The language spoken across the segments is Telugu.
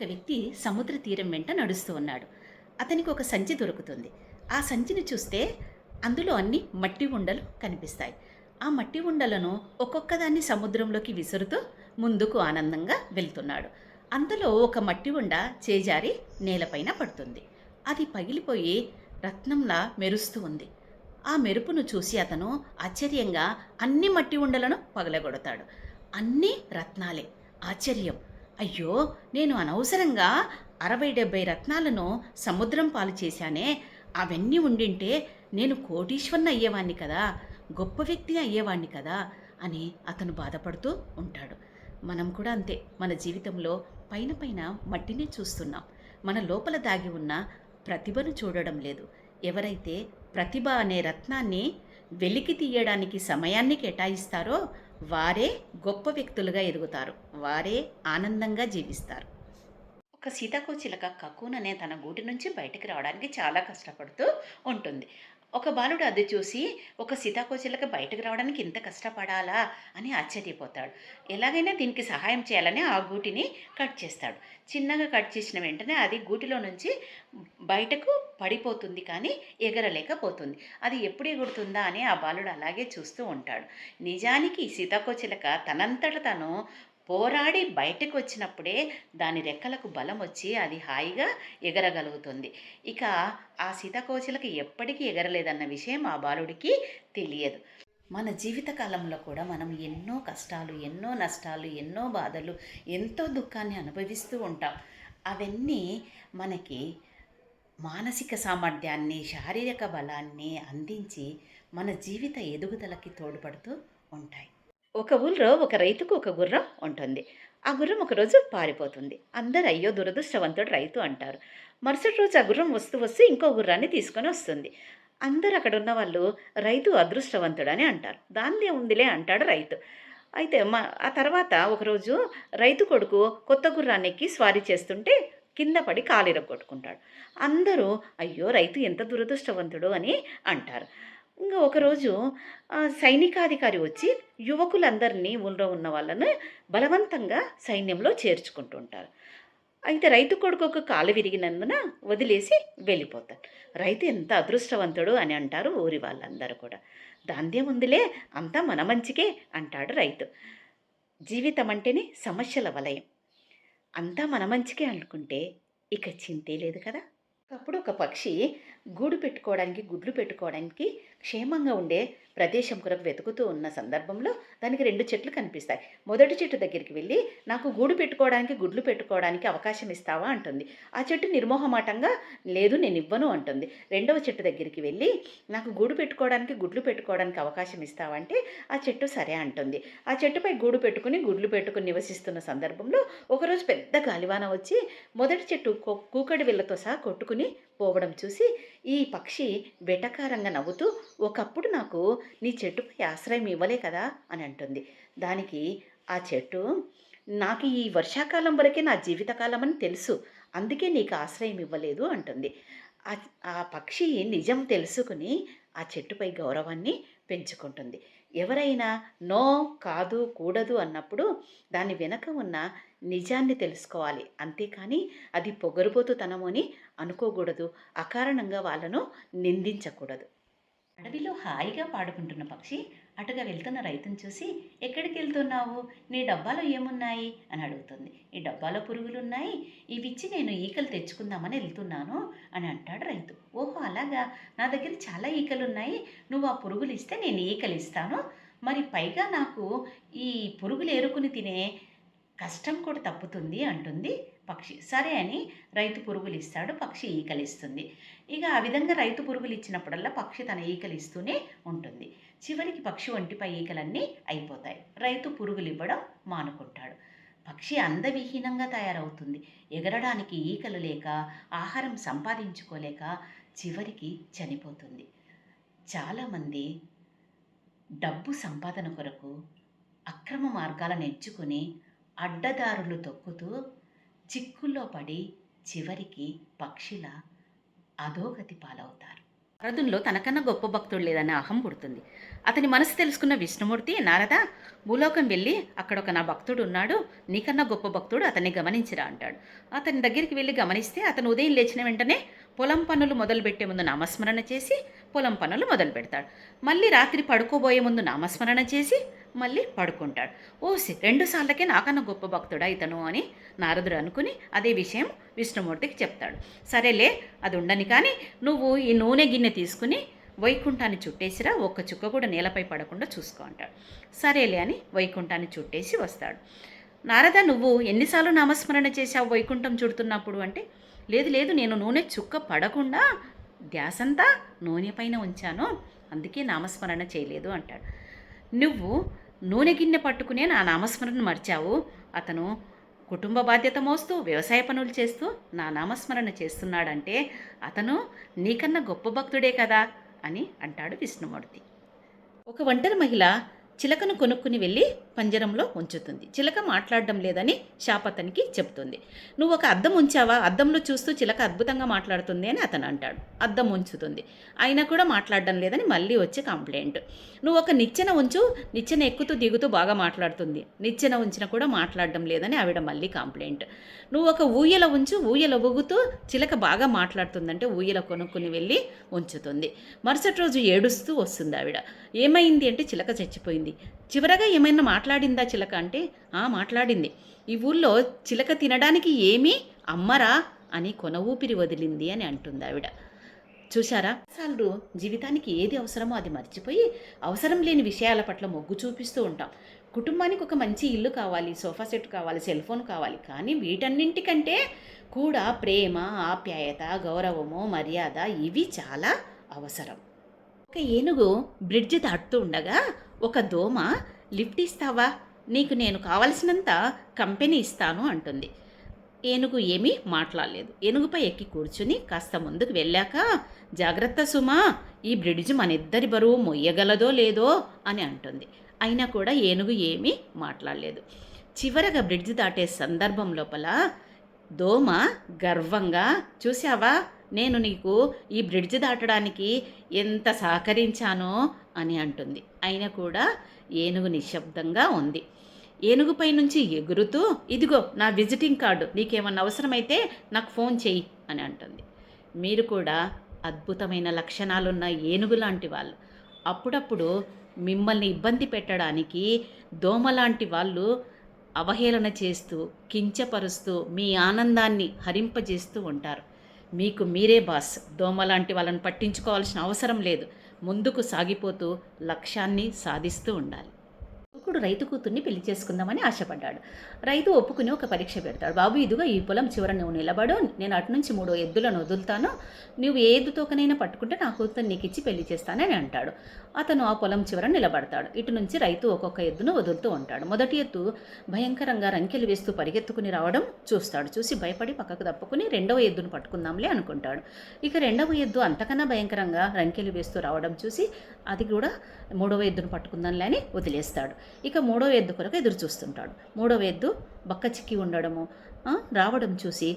ఒక వ్యక్తి సముద్ర తీరం వెంట నడుస్తూ ఉన్నాడు. అతనికి ఒక సంచి దొరుకుతుంది. ఆ సంచిని చూస్తే అందులో అన్ని మట్టి ఉండలు కనిపిస్తాయి. ఆ మట్టి ఉండలను ఒక్కొక్కదాన్ని సముద్రంలోకి విసురుతూ ముందుకు ఆనందంగా వెళ్తున్నాడు. అంతలో ఒక మట్టి ఉండ చేజారి నేలపైన పడుతుంది. అది పగిలిపోయి రత్నంలా మెరుస్తూ ఉంది. ఆ మెరుపును చూసి అతను ఆశ్చర్యంగా అన్ని మట్టి ఉండలను పగలగొడతాడు. అన్నీ రత్నాలే. ఆశ్చర్యం! అయ్యో! నేను అనవసరంగా 60, 70 రత్నాలను సముద్రం పాలు చేశానే. అవన్నీ ఉండింటే నేను కోటీశ్వరుని అయ్యేవాణ్ణి కదా! గొప్ప వ్యక్తిని అయ్యేవాణ్ణి కదా! అని అతను బాధపడుతూ ఉంటాడు. మనం కూడా అంతే. మన జీవితంలో పైన పైన మట్టినే చూస్తున్నాం. మన లోపల దాగి ఉన్న ప్రతిభను చూడడం లేదు. ఎవరైతే ప్రతిభ అనే రత్నాన్ని వెలికి తీయడానికి సమయాన్ని కేటాయిస్తారో వారే గొప్ప వ్యక్తులుగా ఎదుగుతారు. వారే ఆనందంగా జీవిస్తారు. ఒక సీతాకోచిలక కకూన్ అనే తన గూటి నుంచి బయటికి రావడానికి చాలా కష్టపడుతూ ఉంటుంది. ఒక బాలుడు అది చూసి ఒక సీతాకోచిలక బయటకు రావడానికి ఇంత కష్టపడాలా అని ఆశ్చర్యపోతాడు. ఎలాగైనా దీనికి సహాయం చేయాలని ఆ గూటిని కట్ చేస్తాడు. చిన్నగా కట్ చేసిన వెంటనే అది గూటిలో నుంచి బయటకు పడిపోతుంది, కానీ ఎగరలేకపోతుంది. అది ఎప్పుడు ఎగురుతుందా అని ఆ బాలుడు అలాగే చూస్తూ ఉంటాడు. నిజానికి ఈ సీతాకోచిలక తనంతట తను పోరాడి బయటకు వచ్చినప్పుడే దాని రెక్కలకు బలం వచ్చి అది హాయిగా ఎగరగలుగుతుంది. ఇక ఆ సీతాకోచిలక ఎప్పటికీ ఎగరలేదన్న విషయం ఆ బాలుడికి తెలియదు. మన జీవిత కాలంలో కూడా మనం ఎన్నో కష్టాలు, ఎన్నో నష్టాలు, ఎన్నో బాధలు, ఎంతో దుఃఖాన్ని అనుభవిస్తూ ఉంటాం. అవన్నీ మనకి మానసిక సామర్థ్యాన్ని, శారీరక బలాన్ని అందించి మన జీవిత ఎదుగుదలకి తోడ్పడుతూ ఉంటాయి. ఒక ఊళ్ళో ఒక రైతుకు ఒక గుర్రం ఉంటుంది. ఆ గుర్రం ఒకరోజు పారిపోతుంది. అందరూ అయ్యో దురదృష్టవంతుడు రైతు అంటారు. మరుసటి రోజు ఆ గుర్రం వస్తూ వస్తూ ఇంకో గుర్రాన్ని తీసుకొని వస్తుంది. అందరూ అక్కడ ఉన్న వాళ్ళు రైతు అదృష్టవంతుడని అంటారు. దానిదే ఉందిలే అంటాడు రైతు. అయితే ఆ తర్వాత ఒకరోజు రైతు కొడుకు కొత్త గుర్రాన్ని ఎక్కి స్వారీ చేస్తుంటే కింద పడి కాలిరగొట్టుకుంటాడు. అందరూ అయ్యో రైతు ఎంత దురదృష్టవంతుడు అని అంటారు. ఇంకా ఒకరోజు సైనికాధికారి వచ్చి యువకులందరినీ ఊళ్ళో ఉన్న వాళ్ళను బలవంతంగా సైన్యంలో చేర్చుకుంటూ ఉంటారు. అయితే రైతు కొడుకు ఒక కాలు విరిగినందున వదిలేసి వెళ్ళిపోతారు. రైతు ఎంత అదృష్టవంతుడు అని అంటారు ఊరి వాళ్ళందరూ కూడా. దాందేముందిలే, అంతా మన మంచికే అంటాడు రైతు. జీవితం అంటేనే సమస్యల వలయం. అంతా మన మంచికే అనుకుంటే ఇక చింతే లేదు కదా. అప్పుడు ఒక పక్షి గూడు పెట్టుకోవడానికి, గుడ్లు పెట్టుకోవడానికి క్షేమంగా ఉండే ప్రదేశం కొరకు వెతుకుతూ ఉన్న సందర్భంలో దానికి 2 చెట్లు కనిపిస్తాయి. మొదటి చెట్టు దగ్గరికి వెళ్ళి నాకు గూడు పెట్టుకోవడానికి, గుడ్లు పెట్టుకోవడానికి అవకాశం ఇస్తావా అంటుంది. ఆ చెట్టు నిర్మోహమాటంగా లేదు నేను ఇవ్వను అంటుంది. రెండవ చెట్టు దగ్గరికి వెళ్ళి నాకు గూడు పెట్టుకోవడానికి, గుడ్లు పెట్టుకోవడానికి అవకాశం ఇస్తావా అంటే ఆ చెట్టు సరే అంటుంది. ఆ చెట్టుపై గూడు పెట్టుకుని, గుడ్లు పెట్టుకుని నివసిస్తున్న సందర్భంలో ఒకరోజు పెద్ద గాలివాన వచ్చి మొదటి చెట్టు కూకటి విల్లతో సహా కొట్టుకుని పోవడం చూసి ఈ పక్షి వెటకారంగా నవ్వుతూ ఒకప్పుడు నాకు నీ చెట్టుపై ఆశ్రయం ఇవ్వలే కదా అని అంటుంది. దానికి ఆ చెట్టు నాకు ఈ వర్షాకాలం వరకే నా జీవితకాలం అని తెలుసు, అందుకే నీకు ఆశ్రయం ఇవ్వలేదు అంటుంది. ఆ ఆ పక్షి నిజం తెలుసుకుని ఆ చెట్టుపై గౌరవాన్ని పెంచుకుంటుంది. ఎవరైనా నో, కాదు, కూడదు అన్నప్పుడు దాని వెనక ఉన్న నిజాన్ని తెలుసుకోవాలి. అంతేకాని అది పొగరుబోతుతనము అని అనుకోకూడదు. అకారణంగా వాళ్ళను నిందించకూడదు. అడవిలో హాయిగా పాడుకుంటున్న పక్షి అటుగా వెళ్తున్న రైతుని చూసి ఎక్కడికి వెళ్తున్నావు, నీ డబ్బాలో ఏమున్నాయి అని అడుగుతుంది. ఈ డబ్బాలో పురుగులున్నాయి, ఇవిచ్చి నేను ఈకలు తెచ్చుకుందామని వెళ్తున్నాను అని అంటాడు రైతు. ఓహో అలాగా, నా దగ్గర చాలా ఈకలు ఉన్నాయి, నువ్వు ఆ పురుగులు ఇస్తే నేను ఈకలు ఇస్తాను, మరి పైగా నాకు ఈ పురుగులు ఏరుకుని తినే కష్టం కూడా తప్పుతుంది అంటుంది పక్షి. సరే అని రైతు పురుగులు ఇస్తాడు, పక్షి ఈకలు ఇస్తుంది. ఇక ఆ విధంగా రైతు పురుగులు ఇచ్చినప్పుడల్లా పక్షి తన ఈకలు ఇస్తూనే ఉంటుంది. చివరికి పక్షి ఒంటిపై ఈకలన్నీ అయిపోతాయి. రైతు పురుగులు ఇవ్వడం మానుకుంటాడు. పక్షి అందవిహీనంగా తయారవుతుంది. ఎగరడానికి ఈకలు లేక, ఆహారం సంపాదించుకోలేక చివరికి చనిపోతుంది. చాలామంది డబ్బు సంపాదన కొరకు అక్రమ మార్గాలను ఎంచుకుని అడ్డదారులు తొక్కుతూ చిక్కుల్లో పడి చివరికి పక్షిలా అధోగతి పాలవుతారు. నారదునిలో తనకన్నా గొప్ప భక్తుడు లేదనే అహం పుడుతుంది. అతని మనసు తెలుసుకున్న విష్ణుమూర్తి, నారద, భూలోకం వెళ్ళి అక్కడ ఒక నా భక్తుడు ఉన్నాడు, నీకన్నా గొప్ప భక్తుడు, అతన్ని గమనించిరా అంటాడు. అతని దగ్గరికి వెళ్ళి గమనిస్తే అతను ఉదయం లేచిన వెంటనే పొలం పనులు మొదలుపెట్టే ముందు నామస్మరణ చేసి పొలం పనులు మొదలు పెడతాడు. మళ్ళీ రాత్రి పడుకోబోయే ముందు నామస్మరణ చేసి మళ్ళీ పడుకుంటాడు. ఓసి 2 సార్లకే నాకన్నా గొప్ప భక్తుడా ఇతను అని నారదుడు అనుకుని అదే విషయం విష్ణుమూర్తికి చెప్తాడు. సరేలే, అది ఉండని కానీ నువ్వు ఈ నూనె గిన్నె తీసుకుని వైకుంఠాన్ని చుట్టేసిరా, ఒక్క చుక్క కూడా నేలపై పడకుండా చూసుకో అంటాడు. సరేలే అని వైకుంఠాన్ని చుట్టేసి వస్తాడు. నారద, నువ్వు ఎన్నిసార్లు నామస్మరణ చేశావు వైకుంఠం చుడుతున్నప్పుడు అంటే, లేదు లేదు, నేను నూనె చుక్క పడకుండా ధ్యాసంతా నూనె పైన ఉంచాను, అందుకే నామస్మరణ చేయలేదు అంటాడు. నువ్వు నూనె గిన్నె పట్టుకునే నా నామస్మరణ మర్చావు, అతను కుటుంబ బాధ్యత మోస్తూ వ్యవసాయ పనులు చేస్తూ నా నామస్మరణ చేస్తున్నాడంటే అతను నీకన్నా గొప్ప భక్తుడే కదా అని అంటాడు విష్ణుమూర్తి. ఒక ఒంటరి మహిళ చిలకను కొనుక్కుని వెళ్ళి పంజరంలో ఉంచుతుంది. చిలక మాట్లాడడం లేదని శాపతనికి చెప్తుంది. నువ్వు ఒక అద్దం ఉంచావా, అద్దంలో చూస్తూ చిలక అద్భుతంగా మాట్లాడుతుంది అని అతను అంటాడు. అద్దం ఉంచుతుంది, అయినా కూడా మాట్లాడడం లేదని మళ్ళీ వచ్చి కంప్లైంట్. నువ్వు ఒక నిచ్చెన ఉంచు, నిచ్చెన ఎక్కుతూ దిగుతూ బాగా మాట్లాడుతుంది, నిచ్చెన ఉంచిన కూడా మాట్లాడడం లేదని ఆవిడ మళ్ళీ కంప్లైంట్. నువ్వు ఒక ఊయల ఉంచు, ఊయల ఊగుతూ చిలక బాగా మాట్లాడుతుందంటే ఊయల కొనుక్కుని వెళ్ళి ఉంచుతుంది. మరుసటి రోజు ఏడుస్తూ వస్తుంది ఆవిడ. ఏమైంది అంటే చిలక చచ్చిపోయింది. చివరగా ఏమైనా మాట్లాడిందా చిలక అంటే, మాట్లాడింది. ఈ ఊళ్ళో చిలక తినడానికి ఏమీ అమ్మరా అని కొన ఊపిరి వదిలింది అని అంటుంది ఆవిడ. చూశారా, సార్లు జీవితానికి ఏది అవసరమో అది మర్చిపోయి అవసరం లేని విషయాల పట్ల మొగ్గు చూపిస్తూ ఉంటాం. కుటుంబానికి ఒక మంచి ఇల్లు కావాలి, సోఫా సెట్ కావాలి, సెల్ ఫోన్ కావాలి, కానీ వీటన్నింటికంటే కూడా ప్రేమ, ఆప్యాయత, గౌరవము, మర్యాద ఇవి చాలా అవసరం. ఒక ఏనుగు బ్రిడ్జ్ దాటుతూ ఉండగా ఒక దోమ, లిఫ్ట్ ఇస్తావా, నీకు నేను కావలసినంత కంపెనీ ఇస్తాను అంటుంది. ఏనుగు ఏమీ మాట్లాడలేదు. ఏనుగుపై ఎక్కి కూర్చుని కాస్త ముందుకు వెళ్ళాక, జాగ్రత్త సుమా, ఈ బ్రిడ్జ్ మనిద్దరి బరువు మొయ్యగలదో లేదో అని అంటుంది. అయినా కూడా ఏనుగు ఏమీ మాట్లాడలేదు. చివరగా బ్రిడ్జ్ దాటే సందర్భం లోపల దోమ గర్వంగా, చూసావా నేను నీకు ఈ బ్రిడ్జ్ దాటడానికి ఎంత సహకరించానో అని అంటుంది. అయినా కూడా ఏనుగు నిశ్శబ్దంగా ఉంది. ఏనుగుపై నుంచి ఎగురుతూ, ఇదిగో నా విజిటింగ్ కార్డు, నీకేమన్నా అవసరమైతే నాకు ఫోన్ చెయ్యి అని అంటుంది. మీరు కూడా అద్భుతమైన లక్షణాలున్న ఏనుగు లాంటి వాళ్ళు. అప్పుడప్పుడు మిమ్మల్ని ఇబ్బంది పెట్టడానికి దోమలాంటి వాళ్ళు అవహేళన చేస్తూ, కించపరుస్తూ, మీ ఆనందాన్ని హరింపజేస్తూ ఉంటారు. మీకు మీరే బాస్. దోమలాంటి వాళ్ళని పట్టించుకోవాల్సిన అవసరం లేదు. ముందుకు సాగిపోతూ లక్ష్యాన్ని సాధిస్తూ ఉండాలి. యువకుడు రైతు కూతుర్ని పెళ్లి చేసుకుందామని ఆశపడ్డాడు. రైతు ఒప్పుకుని ఒక పరీక్ష పెడతాడు. బాబు, ఇదిగో ఈ పొలం చివర నువ్వు నిలబడు, నేను అటు నుంచి 3 ఎద్దులను వదులుతాను, నువ్వు ఏ ఎద్దుతోకనైనా పట్టుకుంటే నా కూతురు నీకు ఇచ్చి పెళ్లి చేస్తానని అంటాడు. అతను ఆ పొలం చివర నిలబడతాడు. ఇటు నుంచి రైతు ఒక్కొక్క ఎద్దును వదులుతూ ఉంటాడు. మొదటి ఎద్దు భయంకరంగా రంకెలు వేస్తూ పరిగెత్తుకుని రావడం చూస్తాడు. చూసి భయపడి పక్కకు తప్పుకుని రెండవ ఎద్దును పట్టుకుందాంలే అనుకుంటాడు. ఇక రెండవ ఎద్దు అంతకన్నా భయంకరంగా రంకెలు వేస్తూ రావడం చూసి అది కూడా మూడవ ఎద్దును పట్టుకుందాంలే అని వదిలేస్తాడు. ఇక మూడవ ఎద్దు కొరకు ఎదురు చూస్తుంటాడు. మూడవ ఎద్దు బక్క చిక్కి ఉండడము రావడం చూసి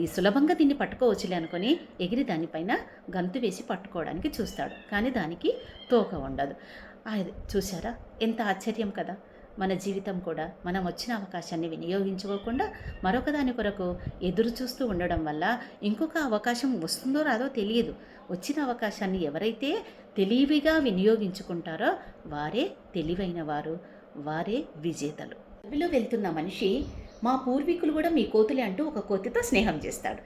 ఈ సులభంగా దీన్ని పట్టుకోవచ్చులే అనుకొని ఎగిరి దానిపైన గంతు వేసి పట్టుకోవడానికి చూస్తాడు. కానీ దానికి తోక ఉండదు. చూసారా, ఎంత ఆశ్చర్యం కదా. మన జీవితం కూడా మనం వచ్చిన అవకాశాన్ని వినియోగించుకోకుండా మరొక దాని కొరకు ఎదురు చూస్తూ ఉండడం వల్ల ఇంకొక అవకాశం వస్తుందో రాదో తెలియదు. వచ్చిన అవకాశాన్ని ఎవరైతే తెలివిగా వినియోగించుకుంటారో వారే తెలివైన వారు, వారే విజేతలు. అడవిలో వెళ్తున్న మనిషి, మా పూర్వీకులు కూడా మీ కోతులే అంటూ ఒక కోతితో స్నేహం చేస్తాడు.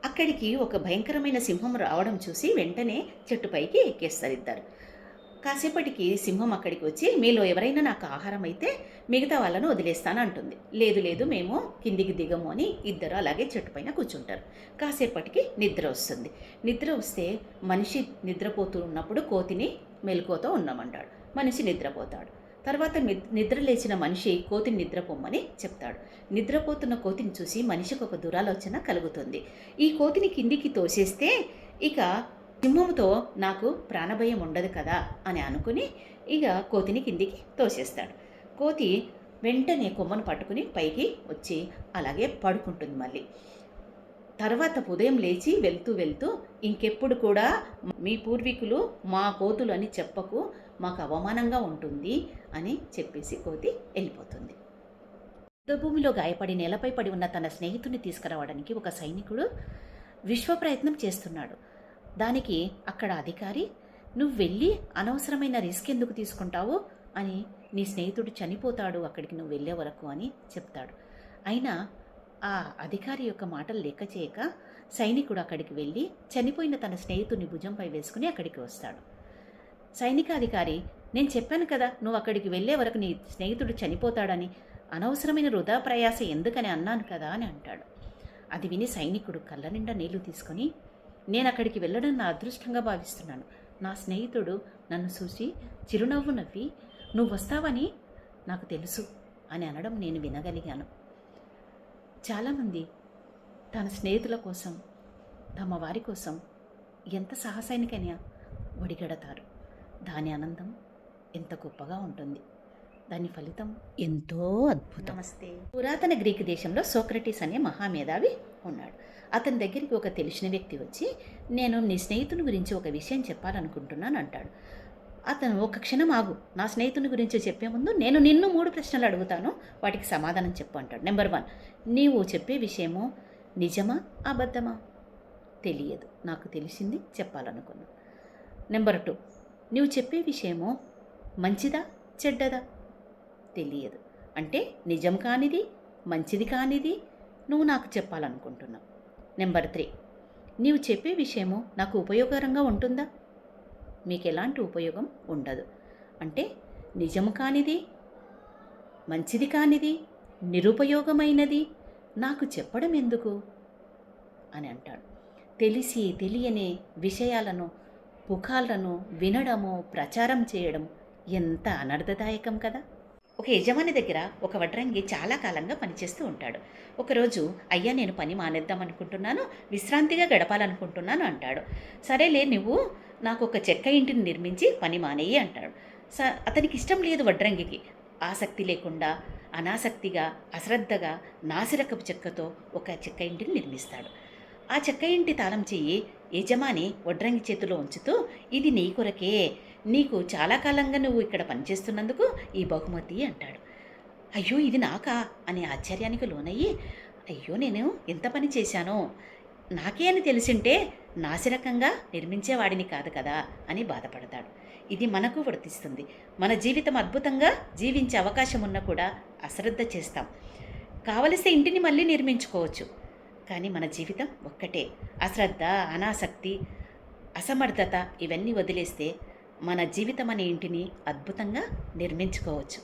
అక్కడికి ఒక భయంకరమైన సింహం రావడం చూసి వెంటనే చెట్టుపైకి ఎక్కేస్తారు ఇద్దరు. కాసేపటికి సింహం అక్కడికి వచ్చి, మీలో ఎవరైనా నాకు ఆహారం అయితే మిగతా వాళ్ళను వదిలేస్తాను అంటుంది. లేదు లేదు, మేము కిందికి దిగము అని ఇద్దరు అలాగే చెట్టుపైన కూర్చుంటారు. కాసేపటికి నిద్ర వస్తుంది. నిద్ర వస్తే మనిషి నిద్రపోతూ ఉన్నప్పుడు కోతిని మెలకువతో ఉండమంటాడు. మనిషి నిద్రపోతాడు. తర్వాత నిద్ర లేచిన మనిషి కోతిని నిద్రపోమ్మని చెప్తాడు. నిద్రపోతున్న కోతిని చూసి మనిషికి ఒక దురాలోచన కలుగుతుంది. ఈ కోతిని కిందికి తోసేస్తే ఇక సింహంతో నాకు ప్రాణభయం ఉండదు కదా అని అనుకుని ఇక కోతిని కిందికి తోసేస్తాడు. కోతి వెంటనే కొమ్మను పట్టుకుని పైకి వచ్చి అలాగే పడుకుంటుంది. మళ్ళీ తర్వాత ఉదయం లేచి వెళ్తూ ఇంకెప్పుడు కూడా మీ పూర్వీకులు మా కోతులు అని చెప్పకు, మాకు అవమానంగా ఉంటుంది అని చెప్పేసి కోతి వెళ్ళిపోతుంది. యుద్ధభూమిలో గాయపడి నేలపై పడి ఉన్న తన స్నేహితుడిని తీసుకురావడానికి ఒక సైనికుడు విశ్వ ప్రయత్నం చేస్తున్నాడు. దానికి అక్కడ అధికారి, నువ్వు వెళ్ళి అనవసరమైన రిస్క్ ఎందుకు తీసుకుంటావు అని, నీ స్నేహితుడు చనిపోతాడు అక్కడికి నువ్వు వెళ్ళే వరకు అని చెప్తాడు. అయినా ఆ అధికారి యొక్క మాటలు లెక్క చేయక సైనికుడు అక్కడికి వెళ్ళి చనిపోయిన తన స్నేహితుడిని భుజంపై వేసుకుని అక్కడికి వస్తాడు. సైనికాధికారి, నేను చెప్పాను కదా నువ్వు అక్కడికి వెళ్ళే వరకు నీ స్నేహితుడు చనిపోతాడని, అనవసరమైన వృధా ప్రయాస ఎందుకని అన్నాను కదా అని అంటాడు. అది విని సైనికుడు కళ్ళ నిండా నీళ్లు తీసుకొని, నేను అక్కడికి వెళ్ళడం నా అదృష్టంగా భావిస్తున్నాను. నా స్నేహితుడు నన్ను చూసి చిరునవ్వు నవ్వి నువ్వు వస్తావని నాకు తెలుసు అని అనడం నేను వినగలిగాను. చాలామంది తన స్నేహితుల కోసం, తమ వారి కోసం ఎంత సాహసానికైనా ఒడిగడతారు. దాని ఆనందం ఎంత గొప్పగా ఉంటుంది, దాని ఫలితం ఎంతో అద్భుతం. నమస్తే. పురాతన గ్రీకు దేశంలో సోక్రటీస్ అనే మహామేధావి ఉన్నాడు. అతని దగ్గరికి ఒక తెలిసిన వ్యక్తి వచ్చి, నేను నీ స్నేహితుని గురించి ఒక విషయం చెప్పాలనుకుంటున్నాను అంటాడు. అతను, ఒక క్షణం ఆగు, నా స్నేహితుని గురించి చెప్పే ముందు నేను నిన్ను 3 ప్రశ్నలు అడుగుతాను, వాటికి సమాధానం చెప్పు అంటాడు. నెంబర్ 1, నీవు చెప్పే విషయము నిజమా అబద్ధమా? తెలియదు, నాకు తెలిసింది చెప్పాలనుకున్నాను. నెంబర్ 2, నీవు చెప్పే విషయము మంచిదా చెడ్డదా? తెలియదు, అంటే నిజం కానిది మంచిది కానిది నువ్వు నాకు చెప్పాలనుకుంటున్నావు. నెంబర్ 3, నీవు చెప్పే విషయము నాకు ఉపయోగకరంగా ఉంటుందా? మీకు ఎలాంటి ఉపయోగం ఉండదు, అంటే నిజం కానిది మంచిది కానిది నిరుపయోగమైనది నాకు చెప్పడం ఎందుకు అని అంటాడు. తెలిసి తెలియని విషయాలను, పుకాలను వినడము, ప్రచారం చేయడం ఎంత అనర్థదాయకం కదా. ఒక యజమాని దగ్గర ఒక వడ్రంగి చాలా కాలంగా పనిచేస్తూ ఉంటాడు. ఒకరోజు, అయ్యా నేను పని మానేద్దాం అనుకుంటున్నాను, విశ్రాంతిగా గడపాలనుకుంటున్నాను అంటాడు. సరేలే, నువ్వు నాకు ఒక చెక్క ఇంటిని నిర్మించి పని మానేయి అంటాడు. అతనికి ఇష్టం లేదు వడ్రంగికి. ఆసక్తి లేకుండా, అనాసక్తిగా, అశ్రద్ధగా నాసిరకపు చెక్కతో ఒక చెక్క ఇంటిని నిర్మిస్తాడు. ఆ చెక్క ఇంటి తాళం చెయ్యి యజమాని వడ్రంగి చేతిలో ఉంచుతూ, ఇది నీ కొరకే, నీకు చాలా కాలంగా నువ్వు ఇక్కడ పనిచేస్తున్నందుకు ఈ బహుమతి అంటాడు. అయ్యో, ఇది నాకా అని ఆశ్చర్యానికి లోనయ్యి, అయ్యో నేను ఎంత పని చేశానో, నాకే అని తెలిసింటే నాసిరకంగా నిర్మించేవాడిని కాదు కదా అని బాధపడతాడు. ఇది మనకు వర్తిస్తుంది. మన జీవితం అద్భుతంగా జీవించే అవకాశం ఉన్నా కూడా అశ్రద్ధ చేస్తాం. కావలసిన ఇంటిని మళ్ళీ నిర్మించుకోవచ్చు, కానీ మన జీవితం ఒక్కటే. అశ్రద్ధ, అనాసక్తి, అసమర్థత ఇవన్నీ వదిలేస్తే మన జీవితం అనే ఇంటిని అద్భుతంగా నిర్మించుకోవచ్చు.